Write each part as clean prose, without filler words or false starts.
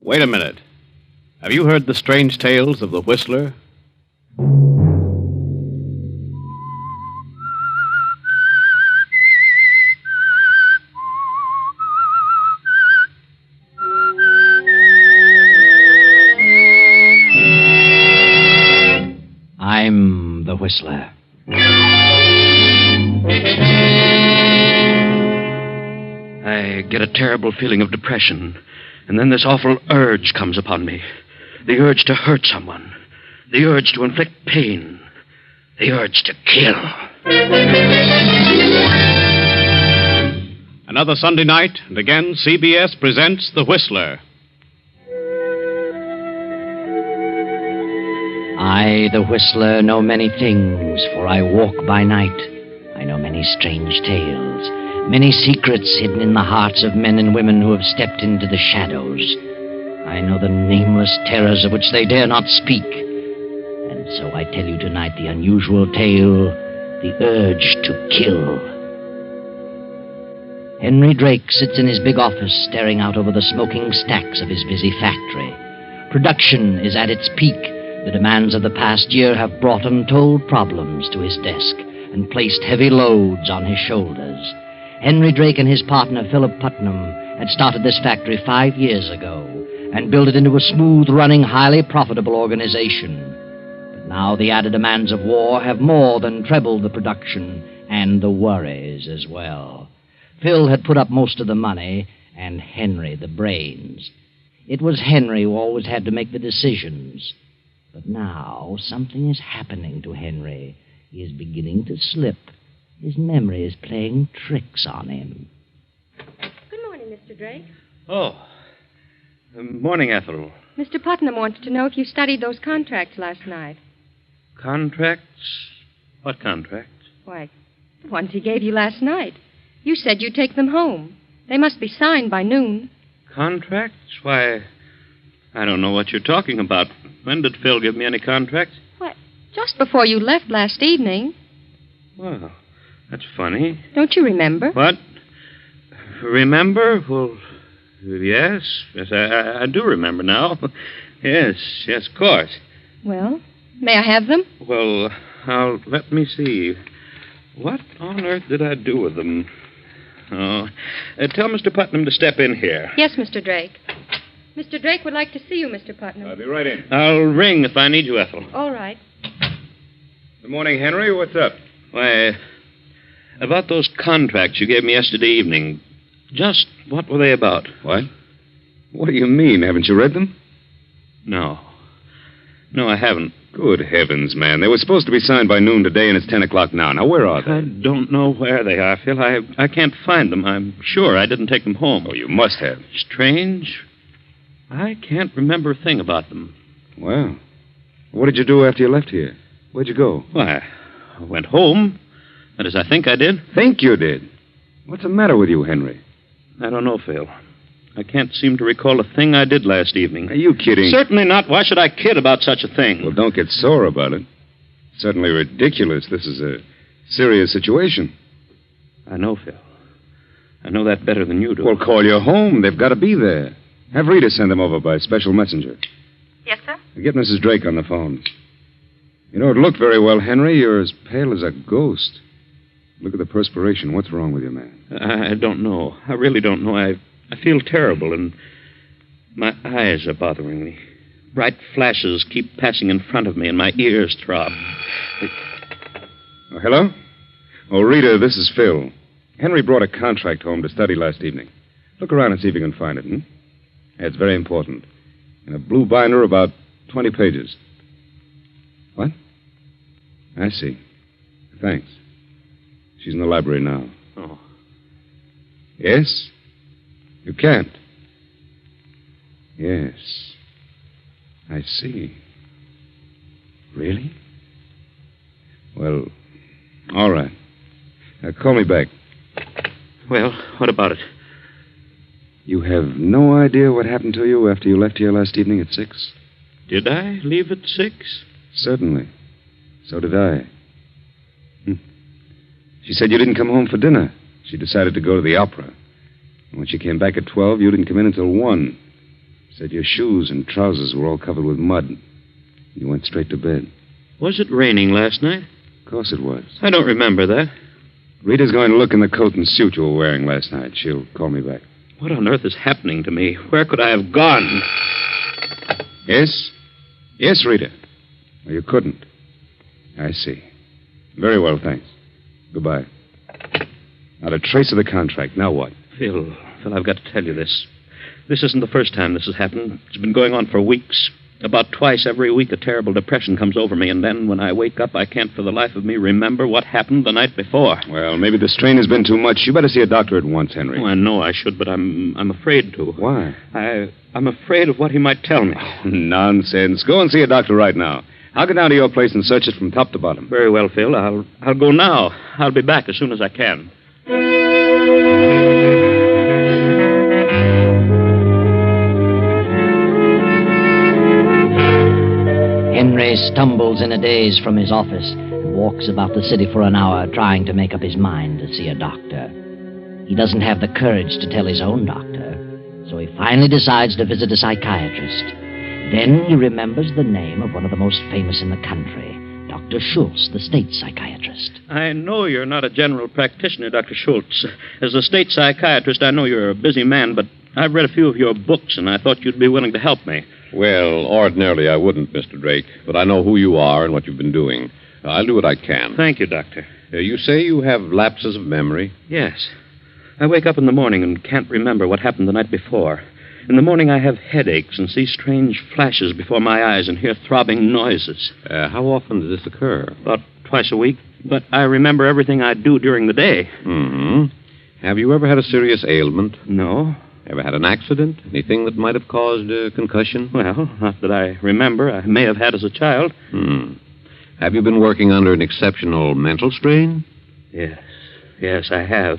Wait a minute. Have you heard the strange tales of the Whistler? I'm the Whistler. I get a terrible feeling of depression, and then this awful urge comes upon me. The urge to hurt someone. The urge to inflict pain. The urge to kill. Another Sunday night, and again CBS presents The Whistler. I, the Whistler, know many things, for I walk by night. I know many strange tales, many secrets hidden in the hearts of men and women who have stepped into the shadows. I know the nameless terrors of which they dare not speak. And so I tell you tonight the unusual tale, the urge to kill. Henry Drake sits in his big office staring out over the smoking stacks of his busy factory. Production is at its peak. The demands of the past year have brought untold problems to his desk and placed heavy loads on his shoulders. Henry Drake and his partner, Philip Putnam, had started this factory 5 years ago and built it into a smooth-running, highly profitable organization. But now the added demands of war have more than trebled the production and the worries as well. Phil had put up most of the money and Henry the brains. It was Henry who always had to make the decisions. But now something is happening to Henry. He is beginning to slip. His memory is playing tricks on him. Good morning, Mr. Drake. Oh. Morning, Ethel. Mr. Putnam wants to know if you studied those contracts last night. Contracts? What contracts? Why, the ones he gave you last night. You said you'd take them home. They must be signed by noon. Contracts? Why, I don't know what you're talking about. When did Phil give me any contracts? What? Just before you left last evening. Well, that's funny. Don't you remember? What? Remember? Well, yes. Yes, I do remember now. Yes, of course. Well, may I have them? Well, let me see. What on earth did I do with them? Oh, tell Mr. Putnam to step in here. Yes, Mr. Drake. Mr. Drake would like to see you, Mr. Putnam. I'll be right in. I'll ring if I need you, Ethel. All right. Good morning, Henry. What's up? Why, about those contracts you gave me yesterday evening. Just what were they about? What? What do you mean? Haven't you read them? No. No, I haven't. Good heavens, man. They were supposed to be signed by noon today, and it's 10 o'clock now. Now, where are they? I don't know where they are, Phil. I can't find them. I'm sure I didn't take them home. Oh, you must have. Strange. I can't remember a thing about them. Well, what did you do after you left here? Where'd you go? Why, I went home. That is, I think I did. Think you did? What's the matter with you, Henry? I don't know, Phil. I can't seem to recall a thing I did last evening. Are you kidding? Certainly not. Why should I kid about such a thing? Well, don't get sore about it. It's certainly ridiculous. This is a serious situation. I know, Phil. I know that better than you do. Well, call your home. They've got to be there. Have Rita send them over by special messenger. Yes, sir? Get Mrs. Drake on the phone. You don't look very well, Henry. You're as pale as a ghost. Look at the perspiration. What's wrong with you, man? I don't know. I really don't know. I feel terrible, and my eyes are bothering me. Bright flashes keep passing in front of me, and my ears throb. Oh, hello? Oh, Rita, this is Phil. Henry brought a contract home to study last evening. Look around and see if you can find it, Yeah, it's very important. In a blue binder, about 20 pages. What? I see. Thanks. She's in the library now. Oh. Yes? You can't? Yes. I see. Really? Well, all right. Now, call me back. Well, what about it? You have no idea what happened to you after you left here last evening at 6? Did I leave at 6? Certainly. So did I. She said you didn't come home for dinner. She decided to go to the opera. And when she came back at 12, you didn't come in until 1. Said your shoes and trousers were all covered with mud. You went straight to bed. Was it raining last night? Of course it was. I don't remember that. Rita's going to look in the coat and suit you were wearing last night. She'll call me back. What on earth is happening to me? Where could I have gone? Yes? Yes, Rita. Well, you couldn't. I see. Very well, thanks. Goodbye. Not a trace of the contract. Now what? Phil, I've got to tell you this. This isn't the first time this has happened. It's been going on for weeks. About twice every week, a terrible depression comes over me, and then when I wake up, I can't for the life of me remember what happened the night before. Well, maybe the strain has been too much. You better see a doctor at once, Henry. Oh, I know I should, but I'm afraid to. Why? I'm afraid of what he might tell me. Oh, nonsense. Go and see a doctor right now. I'll get down to your place and search it from top to bottom. Very well, Phil. I'll go now. I'll be back as soon as I can. Henry stumbles in a daze from his office and walks about the city for an hour trying to make up his mind to see a doctor. He doesn't have the courage to tell his own doctor, so he finally decides to visit a psychiatrist. Then he remembers the name of one of the most famous in the country, Dr. Schultz, the state psychiatrist. I know you're not a general practitioner, Dr. Schultz. As a state psychiatrist, I know you're a busy man, but I've read a few of your books, and I thought you'd be willing to help me. Well, ordinarily I wouldn't, Mr. Drake, but I know who you are and what you've been doing. I'll do what I can. Thank you, Doctor. You say you have lapses of memory? Yes. I wake up in the morning and can't remember what happened the night before. In the morning I have headaches and see strange flashes before my eyes and hear throbbing noises. How often does this occur? About twice a week, but I remember everything I do during the day. Mm-hmm. Have you ever had a serious ailment? No. Ever had an accident? Anything that might have caused a concussion? Well, not that I remember. I may have had as a child. Have you been working under an exceptional mental strain? Yes, I have.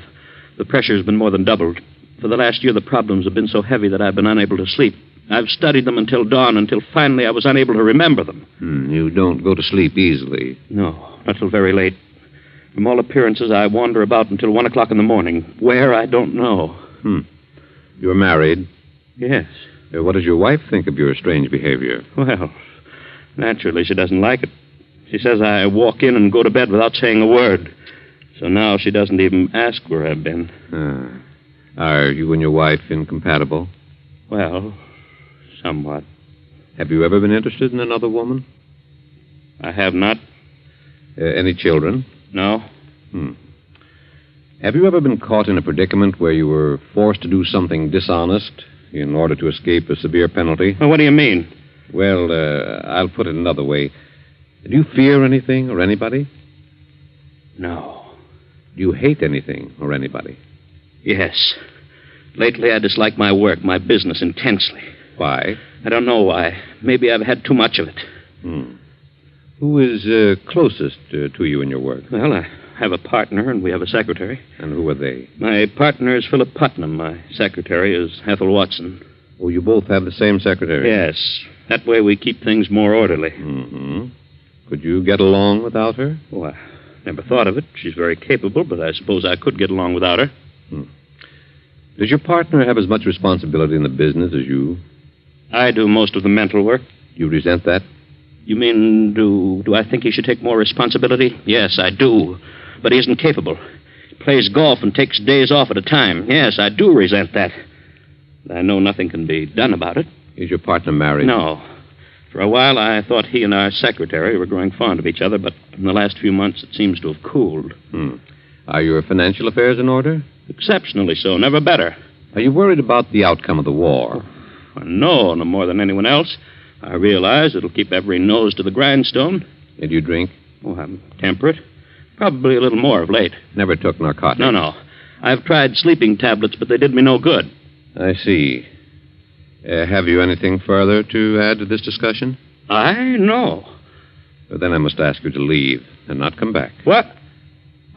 The pressure's been more than doubled. For the last year, the problems have been so heavy that I've been unable to sleep. I've studied them until dawn, until finally I was unable to remember them. You don't go to sleep easily? No, not till very late. From all appearances, I wander about until 1 o'clock in the morning. Where, I don't know. You're married? Yes. What does your wife think of your strange behavior? Well, naturally, she doesn't like it. She says I walk in and go to bed without saying a word. So now she doesn't even ask where I've been. Are you and your wife incompatible? Well, somewhat. Have you ever been interested in another woman? I have not. Any children? No. Have you ever been caught in a predicament where you were forced to do something dishonest in order to escape a severe penalty? Well, what do you mean? Well, I'll put it another way. Do you fear anything or anybody? No. Do you hate anything or anybody? Yes. Lately, I dislike my work, my business, intensely. Why? I don't know why. Maybe I've had too much of it. Who is closest to you in your work? Well, I have a partner, and we have a secretary. And who are they? My partner is Philip Putnam. My secretary is Ethel Watson. Oh, you both have the same secretary? Yes. That way we keep things more orderly. Could you get along without her? Oh, I never thought of it. She's very capable, but I suppose I could get along without her. Does your partner have as much responsibility in the business as you? I do most of the mental work. You resent that? You mean, do I think he should take more responsibility? Yes, I do. But he isn't capable. He plays golf and takes days off at a time. Yes, I do resent that. But I know nothing can be done about it. Is your partner married? No. For a while, I thought he and our secretary were growing fond of each other, but in the last few months, it seems to have cooled. Are your financial affairs in order? Exceptionally so, never better. Are you worried about the outcome of the war? No more than anyone else. I realize it'll keep every nose to the grindstone. And you drink? Oh, I'm temperate. Probably a little more of late. Never took narcotics? No. I've tried sleeping tablets, but they did me no good. I see. Have you anything further to add to this discussion? No. Well, then I must ask you to leave and not come back. What?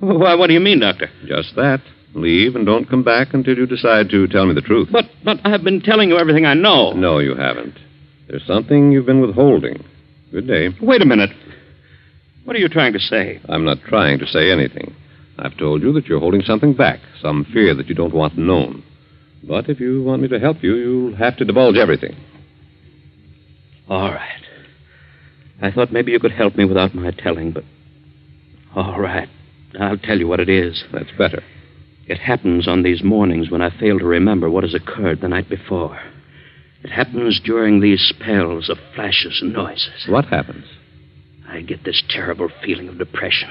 Why, what do you mean, Doctor? Just that. Leave and don't come back until you decide to tell me the truth. But I've been telling you everything I know. No, you haven't. There's something you've been withholding. Good day. Wait a minute. What are you trying to say? I'm not trying to say anything. I've told you that you're holding something back, some fear that you don't want known. But if you want me to help you, you'll have to divulge everything. All right. I thought maybe you could help me without my telling, but... All right. I'll tell you what it is. That's better. It happens on these mornings when I fail to remember what has occurred the night before. It happens during these spells of flashes and noises. What happens? I get this terrible feeling of depression.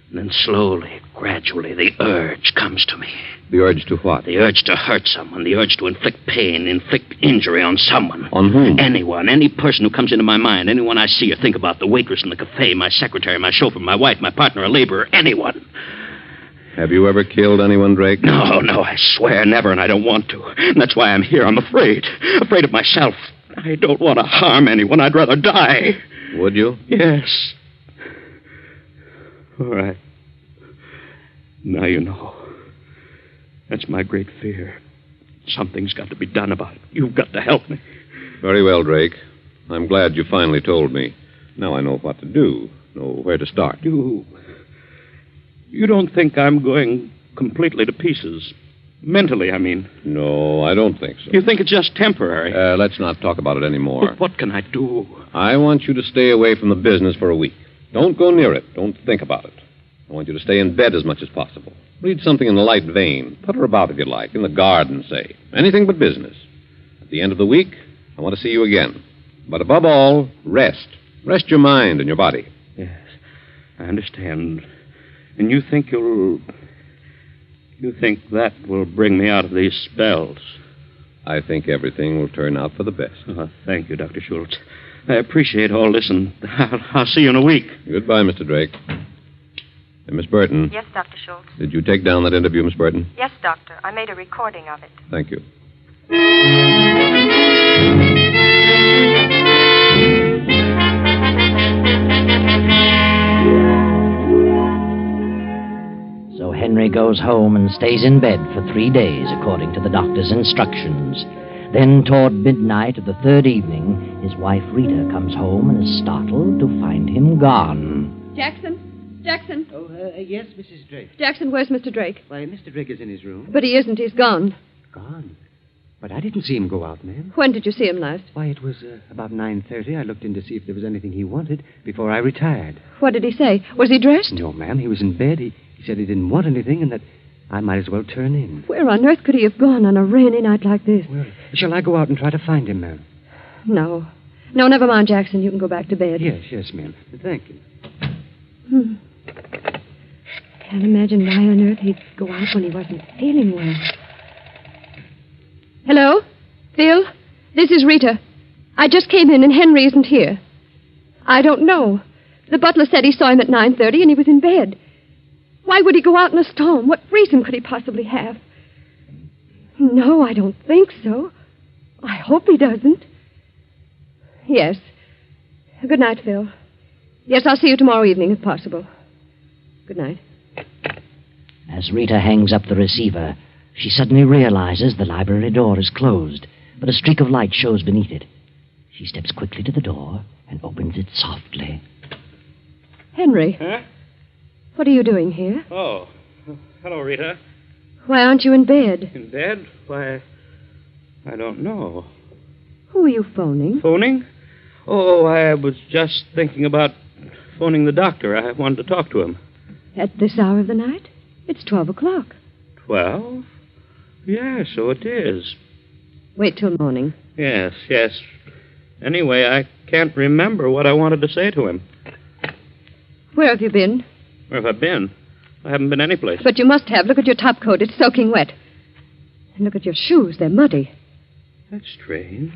And then slowly, gradually, the urge comes to me. The urge to what? The urge to hurt someone. The urge to inflict pain, inflict injury on someone. On whom? Anyone. Any person who comes into my mind. Anyone I see or think about. The waitress in the cafe, my secretary, my chauffeur, my wife, my partner, a laborer. Anyone. Have you ever killed anyone, Drake? No, I swear never, and I don't want to. And that's why I'm here. I'm afraid. Afraid of myself. I don't want to harm anyone. I'd rather die. Would you? Yes. All right. Now you know. That's my great fear. Something's got to be done about it. You've got to help me. Very well, Drake. I'm glad you finally told me. Now I know what to do, know where to start. You don't think I'm going completely to pieces? Mentally, I mean. No, I don't think so. You think it's just temporary? Let's not talk about it anymore. But what can I do? I want you to stay away from the business for a week. Don't go near it. Don't think about it. I want you to stay in bed as much as possible. Read something in the light vein. Putter about, if you like, in the garden, say. Anything but business. At the end of the week, I want to see you again. But above all, rest. Rest your mind and your body. Yes, I understand. And you think You think that will bring me out of these spells? I think everything will turn out for the best. Oh, thank you, Dr. Schultz. I appreciate all this, and I'll see you in a week. Goodbye, Mr. Drake. And Miss Burton. Yes, Dr. Schultz. Did you take down that interview, Miss Burton? Yes, Doctor. I made a recording of it. Thank you. So Henry goes home and stays in bed for 3 days, according to the doctor's instructions. Then, toward midnight of the third evening, his wife Rita comes home and is startled to find him gone. Jackson? Oh, yes, Mrs. Drake. Jackson, where's Mr. Drake? Why, Mr. Drake is in his room. But he isn't. He's gone. Gone? But I didn't see him go out, ma'am. When did you see him last? Why, it was about 9:30. I looked in to see if there was anything he wanted before I retired. What did he say? Was he dressed? No, ma'am. He was in bed. He said he didn't want anything and that I might as well turn in. Where on earth could he have gone on a rainy night like this? Well, shall I go out and try to find him, ma'am? No, never mind, Jackson. You can go back to bed. Yes, ma'am. Thank you. Can't imagine why on earth he'd go out when he wasn't feeling well. Hello? Phil? This is Rita. I just came in and Henry isn't here. I don't know. The butler said he saw him at 9:30 and he was in bed. Why would he go out in a storm? What reason could he possibly have? No, I don't think so. I hope he doesn't. Yes. Good night, Phil. Yes, I'll see you tomorrow evening if possible. Good night. As Rita hangs up the receiver, she suddenly realizes the library door is closed, but a streak of light shows beneath it. She steps quickly to the door and opens it softly. Henry. Huh? What are you doing here? Oh, hello, Rita. Why aren't you in bed? In bed? Why, I don't know. Who are you phoning? Phoning? Oh, I was just thinking about phoning the doctor. I wanted to talk to him. At this hour of the night? It's 12 o'clock. 12? Yeah, so it is. Wait till morning. Yes. Anyway, I can't remember what I wanted to say to him. Where have you been? Where have I been? I haven't been anyplace. But you must have. Look at your top coat. It's soaking wet. And look at your shoes. They're muddy. That's strange.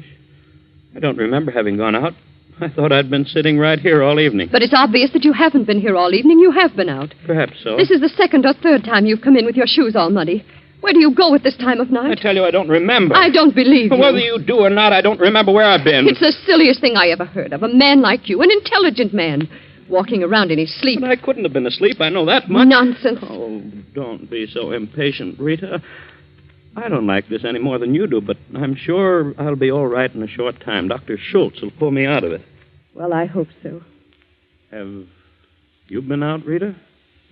I don't remember having gone out. I thought I'd been sitting right here all evening. But it's obvious that you haven't been here all evening. You have been out. Perhaps so. This is the second or third time you've come in with your shoes all muddy. Where do you go at this time of I night? tell you, I don't remember. I don't believe you. Whether you do or not, I don't remember where I've been. It's the silliest thing I ever heard of. A man like you, an intelligent man, walking around in his sleep. But I couldn't have been asleep. I know that much. Nonsense. Oh, don't be so impatient, Rita. I don't like this any more than you do, but I'm sure I'll be all right in a short time. Dr. Schultz will pull me out of it. Well, I hope so. Have you been out, Rita?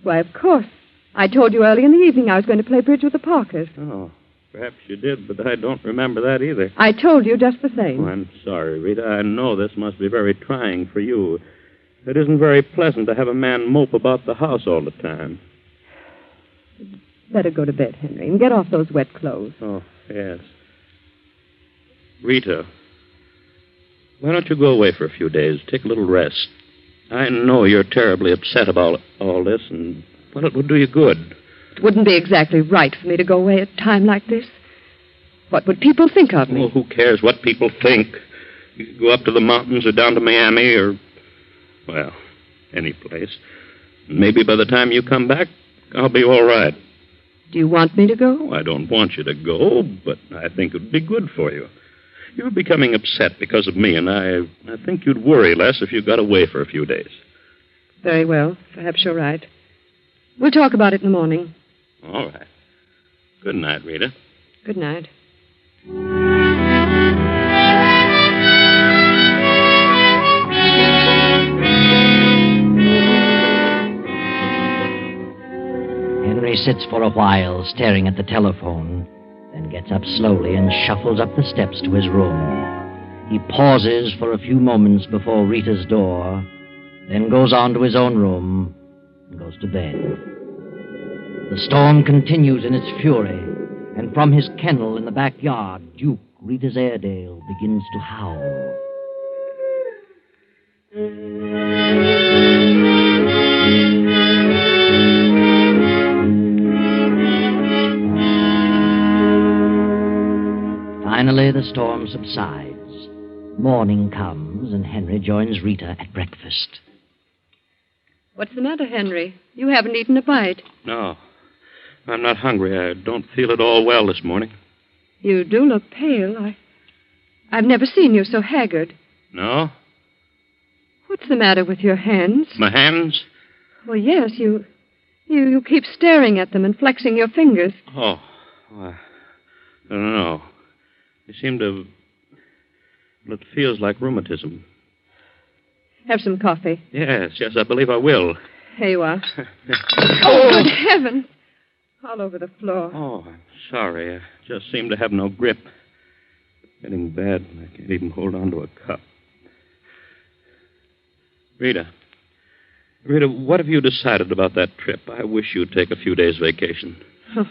Why, of course. I told you early in the evening I was going to play bridge with the Parkers. Oh. Perhaps you did, but I don't remember that either. I told you just the same. Oh, I'm sorry, Rita. I know this must be very trying for you. It isn't very pleasant to have a man mope about the house all the time. Better go to bed, Henry, and get off those wet clothes. Oh, yes. Rita, why don't you go away for a few days? Take a little rest. I know you're terribly upset about all this, and, well, it would do you good. It wouldn't be exactly right for me to go away at a time like this. What would people think of me? Well, who cares what people think? You could go up to the mountains or down to Miami or, well, any place. Maybe by the time you come back, I'll be all right. Do you want me to go? Oh, I don't want you to go, but I think it would be good for you. You're becoming upset because of me, and I think you'd worry less if you got away for a few days. Very well. Perhaps you're right. We'll talk about it in the morning. All right. Good night, Rita. Good night. Henry sits for a while, staring at the telephone, then gets up slowly and shuffles up the steps to his room. He pauses for a few moments before Rita's door, then goes on to his own room and goes to bed. The storm continues in its fury, and from his kennel in the backyard, Duke, Rita's Airedale, begins to howl. Finally, the storm subsides. Morning comes, and Henry joins Rita at breakfast. What's the matter, Henry? You haven't eaten a bite. No, I'm not hungry. I don't feel at all well this morning. You do look pale. I've never seen you so haggard. No? What's the matter with your hands? My hands? Well, yes, you keep staring at them and flexing your fingers. Oh, I don't know. They seem to... Well, it feels like rheumatism. Have some coffee. Yes, I believe I will. Here you are. Oh, good heavens. All over the floor. Oh, I'm sorry. I just seem to have no grip. Getting bad, and I can't even hold on to a cup. Rita, what have you decided about that trip? I wish you'd take a few days' vacation. Oh,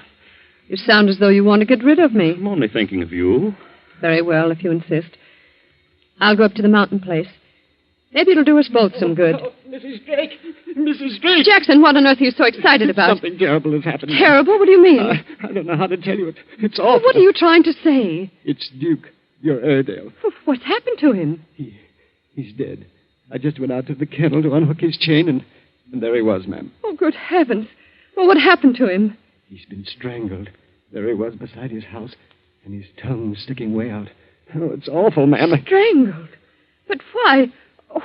you sound as though you want to get rid of me. I'm only thinking of you. Very well, if you insist. I'll go up to the mountain place. Maybe it'll do us both some good. Oh, Mrs. Drake! Mrs. Drake! Jackson, what on earth are you so excited about? Something terrible has happened. Terrible? What do you mean? I don't know how to tell you. It's awful. What are you trying to say? It's Duke, your Airedale. What's happened to him? He's dead. I just went out to the kennel to unhook his chain, and there he was, ma'am. Oh, good heavens. Well, what happened to him? He's been strangled. There he was beside his house, and his tongue sticking way out. Oh, it's awful, ma'am. Strangled? But why?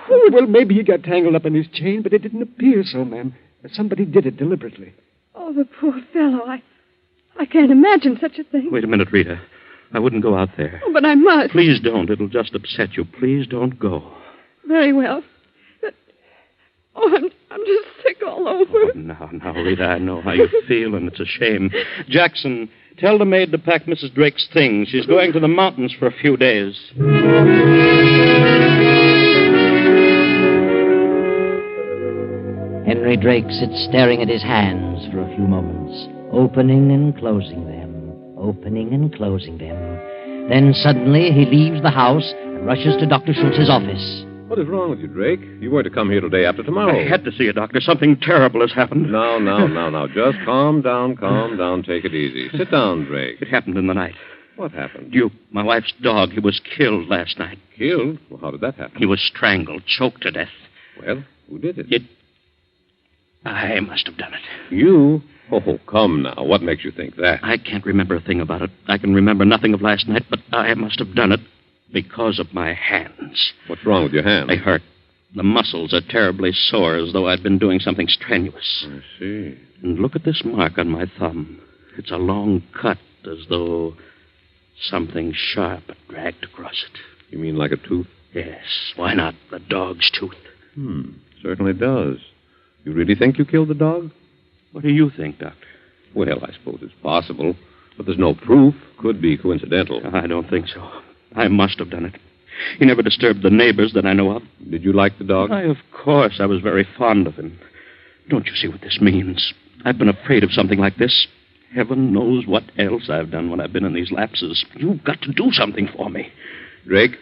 Who? Well, maybe he got tangled up in his chain, but it didn't appear so, ma'am. Somebody did it deliberately. Oh, the poor fellow. I can't imagine such a thing. Wait a minute, Rita. I wouldn't go out there. Oh, but I must. Please don't. It'll just upset you. Please don't go. Very well. But, I'm just sick all over. Oh, now, Rita, I know how you feel, and it's a shame. Jackson, tell the maid to pack Mrs. Drake's things. She's going to the mountains for a few days. Henry Drake sits staring at his hands for a few moments, opening and closing them, opening and closing them. Then suddenly he leaves the house and rushes to Dr. Schultz's office. What is wrong with you, Drake? You were to come here today after tomorrow. I had to see you, Doctor. Something terrible has happened. Now. Just calm down. Take it easy. Sit down, Drake. It happened in the night. What happened? Duke, my wife's dog, he was killed last night. Killed? Well, how did that happen? He was strangled, choked to death. Well, who did it? I must have done it. You? Oh, come now. What makes you think that? I can't remember a thing about it. I can remember nothing of last night, but I must have done it because of my hands. What's wrong with your hands? They hurt. The muscles are terribly sore, as though I'd been doing something strenuous. I see. And look at this mark on my thumb. It's a long cut, as though something sharp had dragged across it. You mean like a tooth? Yes. Why not? The dog's tooth. Certainly does. You really think you killed the dog? What do you think, Doctor? Well, I suppose it's possible. But there's no proof. Could be coincidental. I don't think so. I must have done it. He never disturbed the neighbors that I know of. Did you like the dog? Why, of course. I was very fond of him. Don't you see what this means? I've been afraid of something like this. Heaven knows what else I've done when I've been in these lapses. You've got to do something for me. Drake,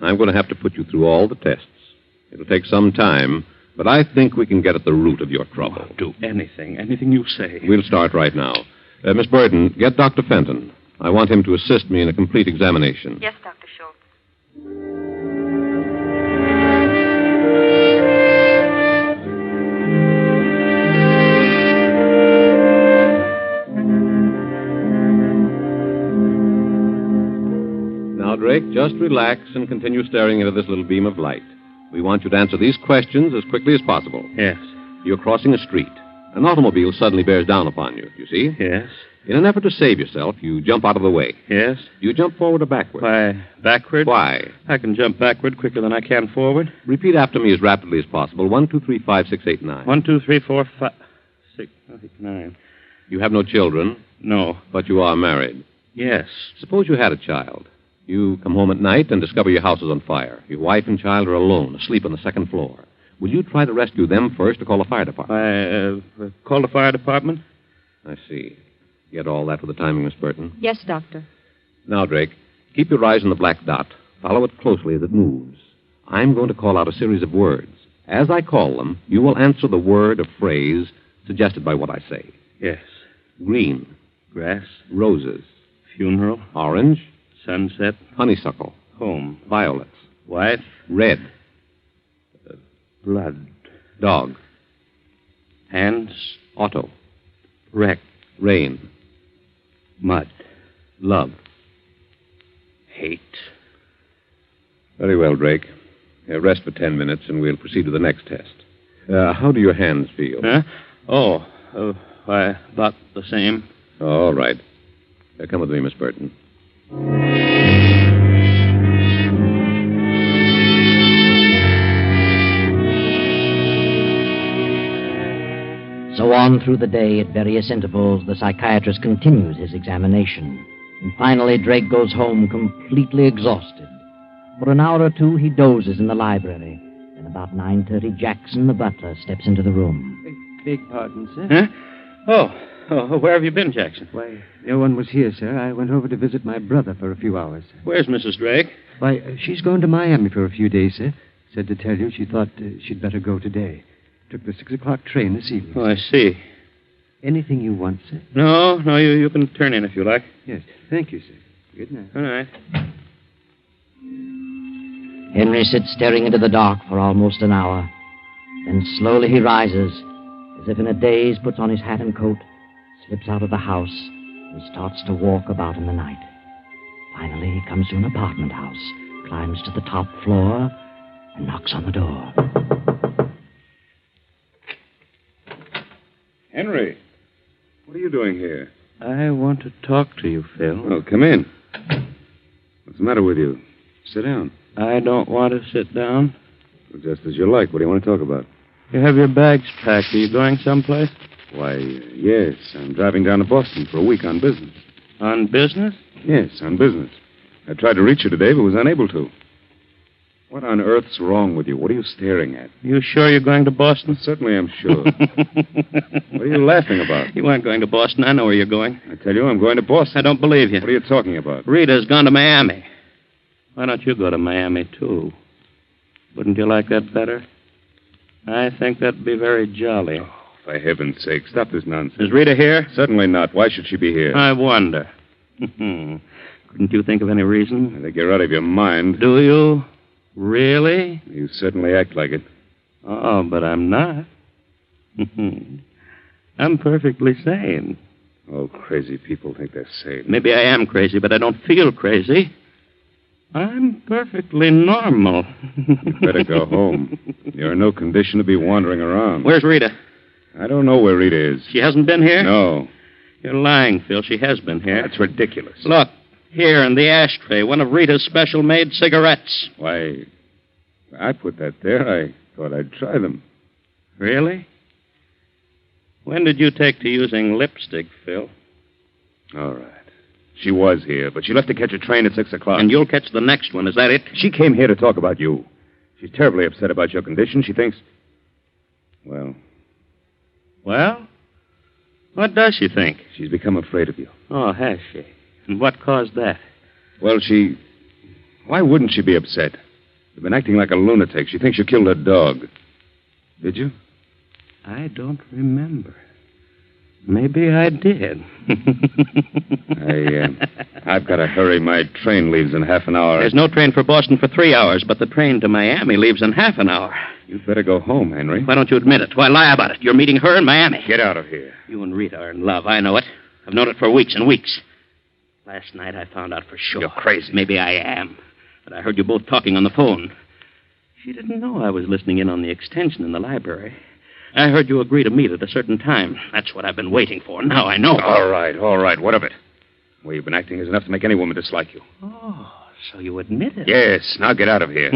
I'm going to have to put you through all the tests. It'll take some time, but I think we can get at the root of your trouble. Oh, do anything you say. We'll start right now. Miss Burton, get Dr. Fenton. I want him to assist me in a complete examination. Yes, Dr. Schultz. Now, Drake, just relax and continue staring into this little beam of light. We want you to answer these questions as quickly as possible. Yes. You're crossing a street. An automobile suddenly bears down upon you, you see? Yes. In an effort to save yourself, you jump out of the way. Yes. You jump forward or backward? Why, backward? Why? I can jump backward quicker than I can forward. Repeat after me as rapidly as possible. 1, 2, 3, 5, 6, 8, 9. 1, 2, 3, 4, 5, 6, 8, 9. You have no children, No. but you are married. Yes. Suppose you had a child. You come home at night and discover your house is on fire. Your wife and child are alone, asleep on the second floor. Will you try to rescue them first or call the fire department? Call the fire department? I see. Get all that with the timing, Miss Burton? Yes, Doctor. Now, Drake, keep your eyes on the black dot. Follow it closely as it moves. I'm going to call out a series of words. As I call them, you will answer the word or phrase suggested by what I say. Yes. Green, Grass, roses, funeral, orange, sunset, honeysuckle, home, violets, wife, red, blood, dog, hands, auto, wreck, rain, mud, love. hate. Very well, Drake. Rest for 10 minutes and we'll proceed to the next test. How do your hands feel? Huh? Oh, why, about the same. All right. Come with me, Miss Burton. So on through the day, at various intervals, the psychiatrist continues his examination. And finally, Drake goes home completely exhausted. For an hour or two, he dozes in the library. Then about 9:30, Jackson, the butler, steps into the room. Beg pardon, sir. Huh? Oh, where have you been, Jackson? Why, no one was here, sir. I went over to visit my brother for a few hours. Where's Mrs. Drake? Why, she's going to Miami for a few days, sir. Said to tell you she thought she'd better go today. Took the 6 o'clock train this evening. Oh, I see. Anything you want, sir? No, you can turn in if you like. Yes. Thank you, sir. Good night. All right. Henry sits staring into the dark for almost an hour. Then slowly he rises, as if in a daze, puts on his hat and coat, slips out of the house, and starts to walk about in the night. Finally, he comes to an apartment house, climbs to the top floor, and knocks on the door. Henry, what are you doing here? I want to talk to you, Phil. Oh, come in. What's the matter with you? Sit down. I don't want to sit down. Well, just as you like. What do you want to talk about? You have your bags packed. Are you going someplace? Why, yes. I'm driving down to Boston for a week on business. On business? Yes, on business. I tried to reach you today, but was unable to. What on earth's wrong with you? What are you staring at? You sure you're going to Boston? Certainly I'm sure. What are you laughing about? You aren't going to Boston. I know where you're going. I tell you, I'm going to Boston. I don't believe you. What are you talking about? Rita's gone to Miami. Why don't you go to Miami, too? Wouldn't you like that better? I think that'd be very jolly. Oh, for heaven's sake, stop this nonsense. Is Rita here? Certainly not. Why should she be here? I wonder. Couldn't you think of any reason? I think you're out of your mind. Do you? Really? You certainly act like it. Oh, but I'm not. I'm perfectly sane. Oh, crazy people think they're sane. Maybe I am crazy, but I don't feel crazy. I'm perfectly normal. You better go home. You're in no condition to be wandering around. Where's Rita? I don't know where Rita is. She hasn't been here? No. You're lying, Phil. She has been here. That's ridiculous. Look, here in the ashtray, one of Rita's special-made cigarettes. Why, I put that there. I thought I'd try them. Really? When did you take to using lipstick, Phil? All right. She was here, but she left to catch a train at 6 o'clock. And you'll catch the next one, is that it? She came here to talk about you. She's terribly upset about your condition. She thinks... Well, Well? What does she think? she's become afraid of you. Oh, has she? And what caused that? Well, Why wouldn't she be upset? You've been acting like a lunatic. She thinks you killed her dog. Did you? I don't remember. Maybe I did. I've got to hurry. My train leaves in half an hour. There's no train for Boston for 3 hours, but the train to Miami leaves in half an hour. You'd better go home, Henry. Why don't you admit it? Why lie about it? You're meeting her in Miami. Get out of here. You and Rita are in love. I know it. I've known it for weeks and weeks. Last night I found out for sure. You're crazy. Maybe I am. But I heard you both talking on the phone. She didn't know I was listening in on the extension in the library. I heard you agree to meet at a certain time. That's what I've been waiting for. Now I know. All right. What of it? The way you've been acting is enough to make any woman dislike you. Oh, so you admit it? Yes. Now get out of here.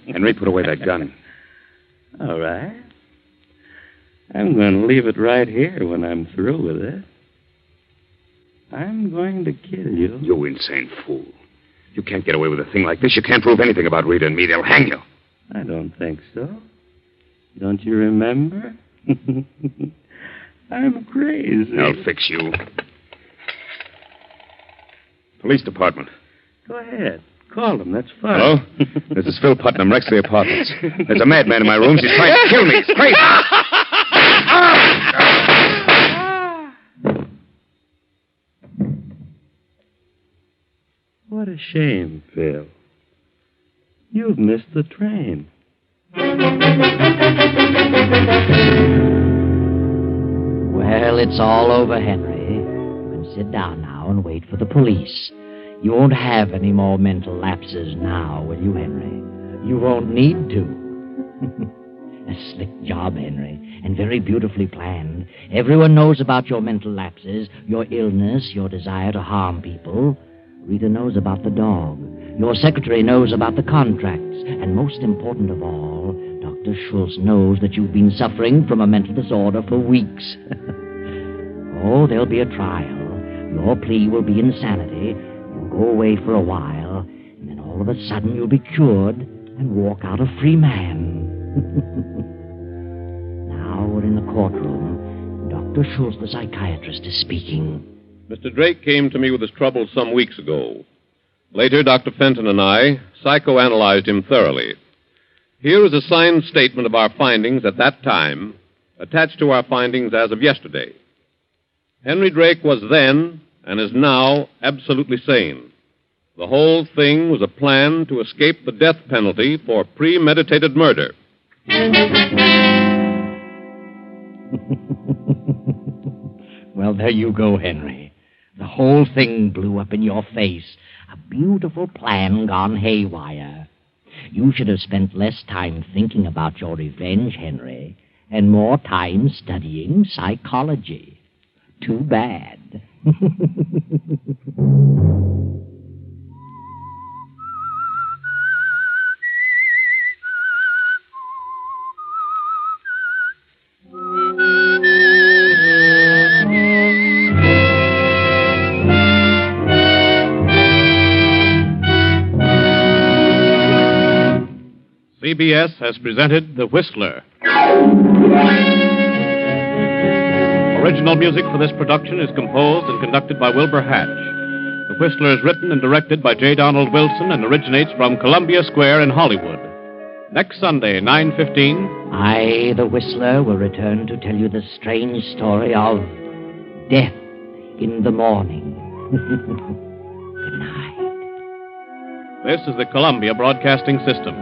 Henry, put away that gun. All right. I'm going to leave it right here when I'm through with it. I'm going to kill you. You insane fool. You can't get away with a thing like this. You can't prove anything about Rita and me. They'll hang you. I don't think so. Don't you remember? I'm crazy. I'll fix you. Police department. Go ahead. Call them. That's fine. Hello? This is Phil Putnam, Rexley Apartments. There's a madman in my rooms. He's trying to kill me. He's crazy. What a shame, Phil. You've missed the train. Well, it's all over, Henry. You can sit down now and wait for the police. You won't have any more mental lapses now, will you, Henry? You won't need to. A slick job, Henry, and very beautifully planned. Everyone knows about your mental lapses, your illness, your desire to harm people. Rita knows about the dog. Your secretary knows about the contracts. And most important of all, Dr. Schultz knows that you've been suffering from a mental disorder for weeks. Oh, there'll be a trial. Your plea will be insanity. You'll go away for a while, and then all of a sudden you'll be cured and walk out a free man. Now we're in the courtroom. Dr. Schultz, the psychiatrist, is speaking. Mr. Drake came to me with his troubles some weeks ago. Later, Dr. Fenton and I psychoanalyzed him thoroughly. Here is a signed statement of our findings at that time, attached to our findings as of yesterday. Henry Drake was then, and is now, absolutely sane. The whole thing was a plan to escape the death penalty for premeditated murder. Well, there you go, Henry. The whole thing blew up in your face. A beautiful plan gone haywire. You should have spent less time thinking about your revenge, Henry, and more time studying psychology. Too bad. CBS has presented The Whistler. Original music for this production is composed and conducted by Wilbur Hatch. The Whistler is written and directed by J. Donald Wilson and originates from Columbia Square in Hollywood. Next Sunday, 9:15. I, the Whistler, will return to tell you the strange story of death in the morning. Good night. This is the Columbia Broadcasting System.